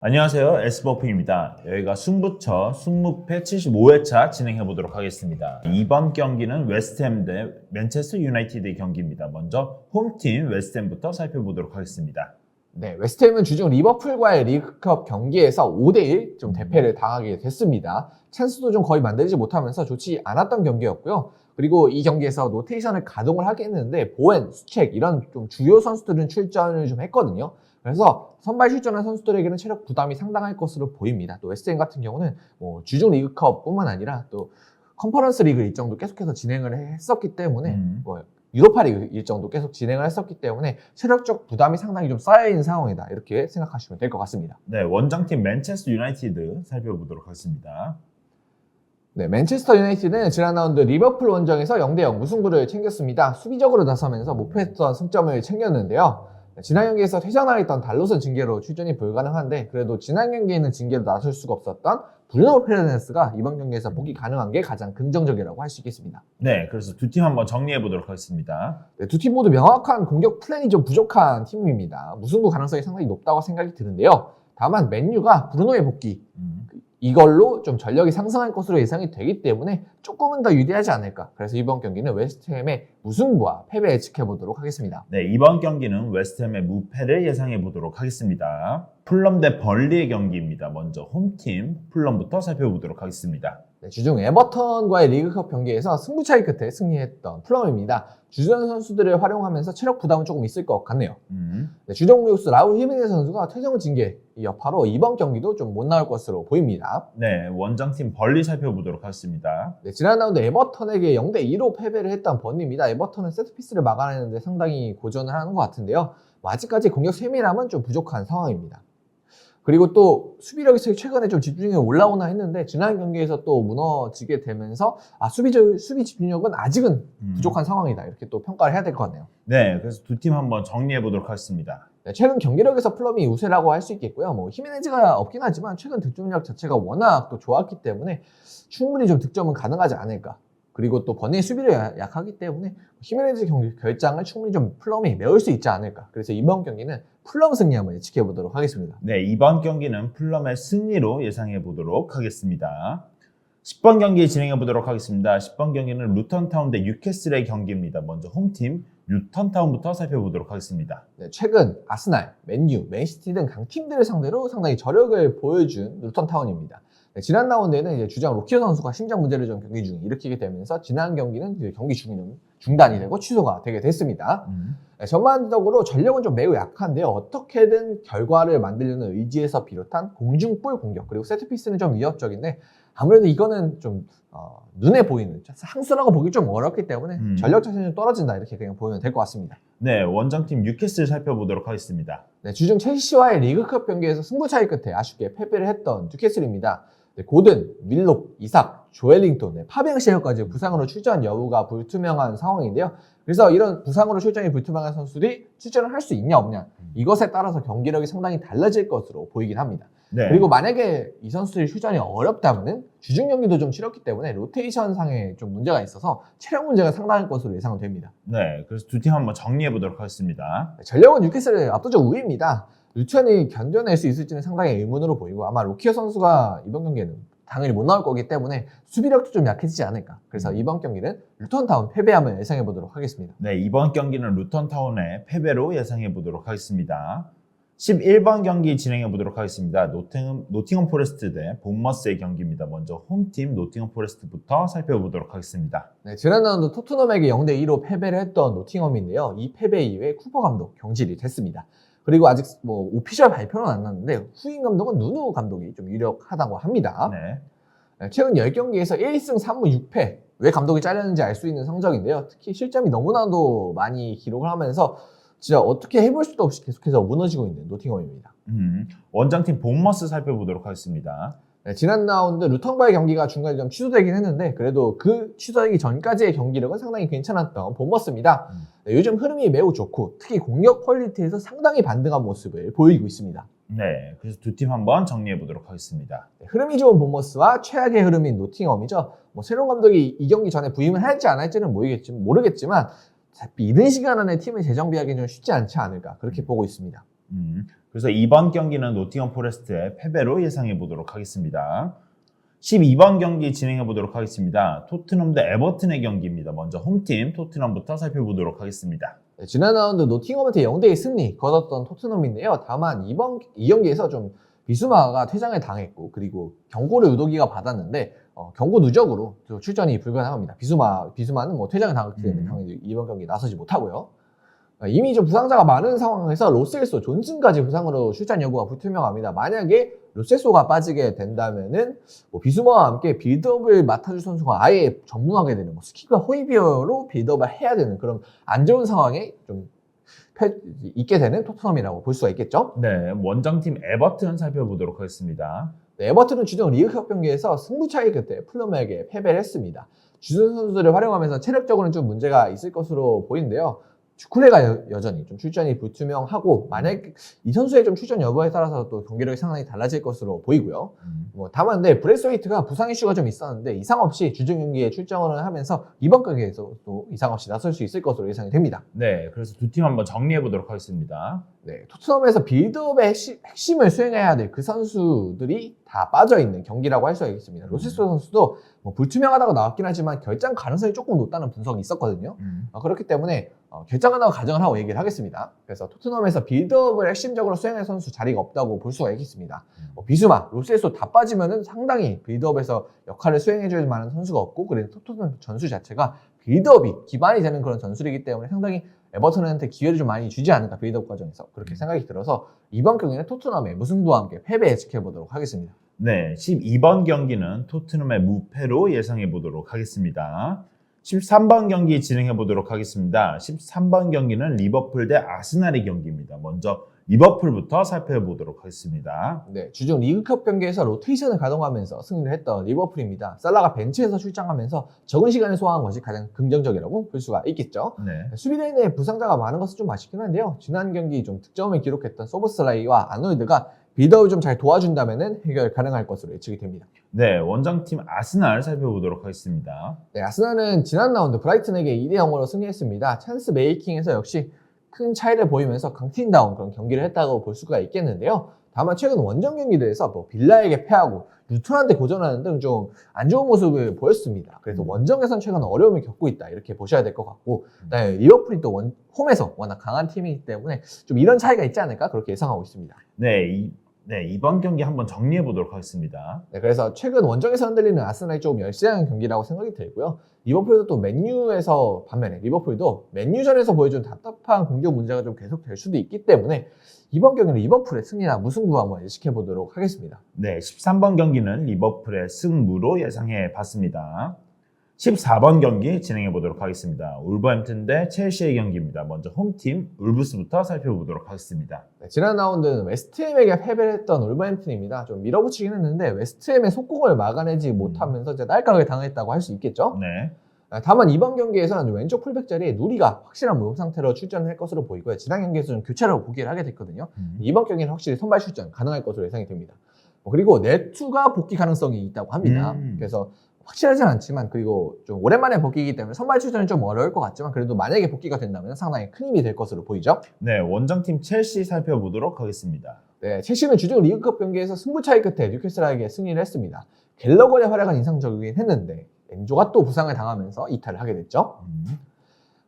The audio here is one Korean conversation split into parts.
안녕하세요. S버프입니다. 여기가 승부처 승무패 75회차 진행해 보도록 하겠습니다. 이번 경기는 웨스트햄 대 맨체스터 유나이티드의 경기입니다. 먼저 홈팀 웨스트햄부터 살펴보도록 하겠습니다. 네, 웨스트햄은 주중 리버풀과의 리그컵 경기에서 5대1 좀 대패를 당하게 됐습니다. 찬스도 좀 거의 만들지 못하면서 좋지 않았던 경기였고요. 그리고 이 경기에서 로테이션을 가동을 하게 했는데 보엔, 수책 이런 좀 주요 선수들은 출전을 좀 했거든요. 그래서 선발 출전한 선수들에게는 체력 부담이 상당할 것으로 보입니다. 또 웨스트햄 같은 경우는 뭐 주중 리그컵뿐만 아니라 또 컨퍼런스 리그 일정도 계속해서 진행을 했었기 때문에 뭐 유로파 리그 일정도 계속 진행을 했었기 때문에 체력적 부담이 상당히 좀 쌓여있는 상황이다. 이렇게 생각하시면 될 것 같습니다. 네, 원정팀 맨체스터 유나이티드 살펴보도록 하겠습니다. 네, 맨체스터 유나이티드는 지난 라운드 리버풀 원정에서 0대0 무승부를 챙겼습니다. 수비적으로 나서면서 목표했던 승점을 챙겼는데요. 지난 경기에서 퇴장당했던 달롯은 징계로 출전이 불가능한데 그래도 지난 경기에는 징계로 나설 수가 없었던 브루노 페르난데스가 이번 경기에서 복귀 가능한 게 가장 긍정적이라고 할 수 있겠습니다. 네, 그래서 두 팀 한번 정리해 보도록 하겠습니다. 네, 두 팀 모두 명확한 공격 플랜이 좀 부족한 팀입니다. 무승부 가능성이 상당히 높다고 생각이 드는데요. 다만 맨유가 브루노의 복귀 이걸로 좀 전력이 상승할 것으로 예상이 되기 때문에 조금은 더 유리하지 않을까. 그래서 이번 경기는 웨스트햄의 무승부와 패배 예측해 보도록 하겠습니다. 네, 이번 경기는 웨스트햄의 무패를 예상해 보도록 하겠습니다. 풀럼 대 벌리의 경기입니다. 먼저 홈팀 풀럼부터 살펴보도록 하겠습니다. 네, 주중 에버턴과의 리그컵 경기에서 승부차이 끝에 승리했던 풀럼입니다. 주전 선수들을 활용하면서 체력 부담은 조금 있을 것 같네요. 네, 주전 공격수 라울 히메네스 선수가 퇴장 징계 여파로 이번 경기도 좀 못 나올 것으로 보입니다. 네, 원정팀 벌리 살펴보도록 하겠습니다. 네, 지난 라운드 에버턴에게 0대2로 패배를 했던 번리입니다. 에버턴은 세트피스를 막아내는데 상당히 고전을 하는 것 같은데요. 아직까지 공격 세밀함은 좀 부족한 상황입니다. 그리고 또 수비력이 최근에 좀 집중력이 올라오나 했는데 지난 경기에서 또 무너지게 되면서 수비 집중력은 아직은 부족한 상황이다. 이렇게 또 평가를 해야 될 것 같네요. 네, 그래서 두 팀 한번 정리해 보도록 하겠습니다. 네, 최근 경기력에서 플럼이 우세라고 할 수 있겠고요. 뭐 히메네즈가 없긴 하지만 최근 득점력 자체가 워낙 또 좋았기 때문에 충분히 좀 득점은 가능하지 않을까. 그리고 또 번의 수비를 약하기 때문에 히메네즈 경기 결장을 충분히 좀 플럼이 메울 수 있지 않을까. 그래서 이번 경기는 플럼 승리 한번 예측해 보도록 하겠습니다. 네, 이번 경기는 플럼의 승리로 예상해 보도록 하겠습니다. 10번 경기 진행해 보도록 하겠습니다. 10번 경기는 루턴타운 대 뉴캐슬의 경기입니다. 먼저 홈팀 루턴타운부터 살펴보도록 하겠습니다. 네, 최근 아스날, 맨유, 맨시티 등 강팀들을 상대로 상당히 저력을 보여준 루턴타운입니다. 네, 지난 라운드에는 이제 주장 로키어 선수가 심장 문제를 좀 경기 중에 일으키게 되면서 지난 경기는 이제 경기 중단이 되고 취소가 되게 됐습니다. 네, 전반적으로 전력은 좀 매우 약한데요. 어떻게든 결과를 만들려는 의지에서 비롯한 공중볼 공격 그리고 세트피스는 좀 위협적인데 아무래도 이거는 좀 눈에 보이는 항수라고 보기 좀 어렵기 때문에 전력 자체는 좀 떨어진다 이렇게 그냥 보면 될 것 같습니다. 네, 원정팀 뉴캐슬 살펴보도록 하겠습니다. 네, 주중 첼시와의 리그컵 경기에서 승부 차이 끝에 아쉽게 패배를 했던 뉴캐슬입니다. 네, 고든, 밀록, 이삭, 조엘링톤, 네, 파비앙시아까지 부상으로 출전 여부가 불투명한 상황인데요. 그래서 이런 부상으로 출전이 불투명한 선수들이 출전을 할 수 있냐 없냐 이것에 따라서 경기력이 상당히 달라질 것으로 보이긴 합니다. 네. 그리고 만약에 이 선수들이 출전이 어렵다면은 주중 경기도 좀 치렀기 때문에 로테이션 상에 좀 문제가 있어서 체력 문제가 상당할 것으로 예상됩니다. 네, 그래서 두 팀 한번 정리해 보도록 하겠습니다. 전력은 뉴캐슬의 압도적 우위입니다. 루천이 견뎌낼 수 있을지는 상당히 의문으로 보이고 아마 로키어 선수가 이번 경기에는 당연히 못 나올 거기 때문에 수비력도 좀 약해지지 않을까. 그래서 이번 경기는 루턴타운 패배함을 예상해 보도록 하겠습니다. 네, 이번 경기는 루턴타운의 패배로 예상해 보도록 하겠습니다. 11번 경기 진행해 보도록 하겠습니다. 노팅엄 포레스트 대 본머스의 경기입니다. 먼저 홈팀 노팅엄 포레스트부터 살펴보도록 하겠습니다. 네, 지난 라운드 토트넘에게 0대2로 패배를 했던 노팅엄인데요. 이 패배 이후에 쿠퍼 감독 경질이 됐습니다. 그리고 아직 뭐 오피셜 발표는 안 났는데 후임 감독은 누누 감독이 좀 유력하다고 합니다. 네. 최근 10경기에서 1승 3무 6패 왜 감독이 잘렸는지 알 수 있는 성적인데요. 특히 실점이 너무나도 많이 기록을 하면서 진짜 어떻게 해볼 수도 없이 계속해서 무너지고 있는 노팅엄입니다. 원정팀 본머스 살펴보도록 하겠습니다. 네, 지난 라운드 루턴과의 경기가 중간에 좀 취소되긴 했는데 그래도 그 취소되기 전까지의 경기력은 상당히 괜찮았던 본머스입니다. 네, 요즘 흐름이 매우 좋고 특히 공격 퀄리티에서 상당히 반등한 모습을 보이고 있습니다. 네, 그래서 두 팀 한번 정리해 보도록 하겠습니다. 네, 흐름이 좋은 본머스와 최악의 흐름인 노팅엄이죠. 뭐 새로운 감독이 이 경기 전에 부임을 할지 안 할지는 모르겠지만 이른 시간 안에 팀을 재정비하기는 좀 쉽지 않지 않을까 그렇게 보고 있습니다. 그래서 이번 경기는 노팅엄 포레스트의 패배로 예상해 보도록 하겠습니다. 12번 경기 진행해 보도록 하겠습니다. 토트넘 대 에버튼의 경기입니다. 먼저 홈팀 토트넘부터 살펴보도록 하겠습니다. 네, 지난 라운드 노팅엄한테 0대2 승리 거뒀던 토트넘인데요. 다만 이 경기에서 좀 비수마가 퇴장을 당했고 그리고 경고를 우도기가 받았는데 경고 누적으로 출전이 불가능합니다. 비수마는 뭐 퇴장을 당했기 때문에 당연히 이번 경기 나서지 못하고요. 이미 좀 부상자가 많은 상황에서 로셀소, 존슨까지 부상으로 출전 여부가 불투명합니다. 만약에 로셀소가 빠지게 된다면은 뭐 비수마와 함께 빌드업을 맡아줄 선수가 아예 전무하게 되는 스키가 호이비어로 빌드업을 해야 되는 그런 안 좋은 상황에 좀 있게 되는 토트넘이라고 볼 수가 있겠죠. 네, 원정팀 에버튼 살펴보도록 하겠습니다. 네, 에버튼은 주중 리그컵 경기에서 승부 차이 끝에 풀럼에게 패배를 했습니다. 주전 선수들을 활용하면서 체력적으로는 좀 문제가 있을 것으로 보이는데요. 슈쿨레가 여전히 좀 출전이 불투명하고 만약 이 선수의 좀 출전 여부에 따라서 또 경기력이 상당히 달라질 것으로 보이고요. 다만 브레스웨이트가 부상 이슈가 좀 있었는데 이상 없이 주중 경기에 출전을 하면서 이번 경기에서 또 이상 없이 나설 수 있을 것으로 예상이 됩니다. 네, 그래서 두 팀 한번 정리해 보도록 하겠습니다. 네, 토트넘에서 빌드업의 핵심을 수행해야 될 그 선수들이 다 빠져있는 경기라고 할 수가 있겠습니다. 로세소 선수도 뭐 불투명하다고 나왔긴 하지만 결장 가능성이 조금 높다는 분석이 있었거든요. 그렇기 때문에 결장한다고 가정을 하고 얘기를 하겠습니다. 그래서 토트넘에서 빌드업을 핵심적으로 수행할 선수 자리가 없다고 볼 수가 있겠습니다. 비수마, 로세소 다 빠지면은 상당히 빌드업에서 역할을 수행해줄 만한 선수가 없고 그래서 토트넘 전술 자체가 빌드업이 기반이 되는 그런 전술이기 때문에 상당히 에버튼한테 기회를 좀 많이 주지 않을까 빌드업 과정에서 그렇게 생각이 들어서 이번 경기는 토트넘의 무승부와 함께 패배 지켜보도록 하겠습니다. 네, 12번 경기는 토트넘의 무패로 예상해 보도록 하겠습니다. 13번 경기 진행해 보도록 하겠습니다. 13번 경기는 리버풀 대 아스날의 경기입니다. 먼저 리버풀부터 살펴보도록 하겠습니다. 네, 주중 리그컵 경기에서 로테이션을 가동하면서 승리를 했던 리버풀입니다. 살라가 벤치에서 출장하면서 적은 시간을 소화한 것이 가장 긍정적이라고 볼 수가 있겠죠. 네. 수비라인에 부상자가 많은 것은 좀 아쉽긴 한데요. 지난 경기 좀 득점을 기록했던 소보슬라이와 아놀드가 빌드업을 좀 잘 도와준다면 해결 가능할 것으로 예측이 됩니다. 네, 원정팀 아스날 살펴보도록 하겠습니다. 네, 아스날은 지난 라운드 브라이튼에게 2대0으로 승리했습니다. 찬스 메이킹에서 역시 큰 차이를 보이면서 강팀다운 그런 경기를 했다고 볼 수가 있겠는데요. 다만 최근 원정 경기들에서 뭐 빌라에게 패하고 루턴한테 고전하는 등 좀 안 좋은 모습을 보였습니다. 그래서 원정에선 최근 어려움을 겪고 있다 이렇게 보셔야 될 것 같고 네, 리버풀이 또 홈에서 워낙 강한 팀이기 때문에 좀 이런 차이가 있지 않을까 그렇게 예상하고 있습니다. 네, 이번 경기 한번 정리해 보도록 하겠습니다. 네, 그래서 최근 원정에서 흔들리는 아스날이 조금 열세한 경기라고 생각이 들고요. 리버풀도 또 맨유에서 반면에 리버풀도 맨유전에서 보여준 답답한 공격 문제가 좀 계속 될 수도 있기 때문에 이번 경기는 리버풀의 승리나 무승부 한번 예측해 보도록 하겠습니다. 네, 13번 경기는 리버풀의 승무로 예상해 봤습니다. 14번 경기 진행해 보도록 하겠습니다. 울버햄튼 대 첼시의 경기입니다. 먼저 홈팀 울브스부터 살펴보도록 하겠습니다. 네, 지난 라운드는 웨스트햄에게 패배를 했던 울버햄튼입니다. 좀 밀어붙이긴 했는데 웨스트햄의 속공을 막아내지 못하면서 이제 날카롭게 당했다고 할 수 있겠죠. 네. 다만 이번 경기에서는 왼쪽 풀백 자리에 누리가 확실한 무릎 상태로 출전할 것으로 보이고요. 지난 경기에서는 교체로 복귀를 하게 됐거든요. 이번 경기는 확실히 선발 출전 가능할 것으로 예상이 됩니다. 그리고 네투가 복귀 가능성이 있다고 합니다. 그래서 확실하진 않지만 그리고 좀 오랜만에 복귀이기 때문에 선발 출전이 좀 어려울 것 같지만 그래도 만약에 복귀가 된다면 상당히 큰 힘이 될 것으로 보이죠. 네, 원정팀 첼시 살펴보도록 하겠습니다. 네, 첼시는 주중 리그컵 경기에서 승부 차이 끝에 뉴캐슬에게 승리를 했습니다. 갤러거의 활약은 인상적이긴 했는데 엔조가 또 부상을 당하면서 이탈을 하게 됐죠.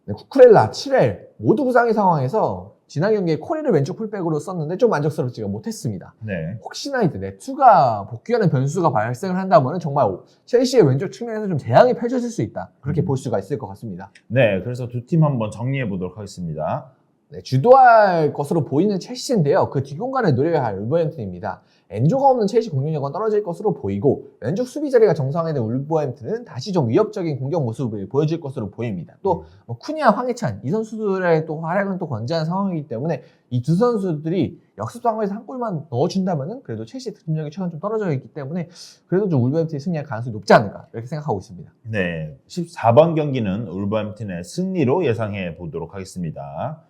네, 쿠쿠렐라, 치렐 모두 부상의 상황에서 지난 경기에 코리를 왼쪽 풀백으로 썼는데 좀 만족스럽지가 못했습니다. 네. 혹시나 이제 네투가 복귀하는 변수가 발생을 한다면 정말 첼시의 왼쪽 측면에서 좀 재앙이 펼쳐질 수 있다. 그렇게 볼 수가 있을 것 같습니다. 네, 그래서 두 팀 한번 정리해 보도록 하겠습니다. 네, 주도할 것으로 보이는 첼시인데요. 그 뒷공간을 노려야 할 울버햄튼입니다. 엔조가 없는 첼시 공격력은 떨어질 것으로 보이고 왼쪽 수비 자리가 정상화된 울버햄튼은 다시 좀 위협적인 공격 모습을 보여줄 것으로 보입니다. 또 쿠니아, 황희찬 이 선수들의 또 활약은 또 건재한 상황이기 때문에 이 두 선수들이 역습 상황에서 한 골만 넣어준다면은 그래도 첼시 득점력이 최근 좀 떨어져 있기 때문에 그래도 좀 울버햄튼이 승리할 가능성이 높지 않을까 이렇게 생각하고 있습니다. 네, 14번 경기는 울버햄튼의 승리로 예상해 보도록 하겠습니다.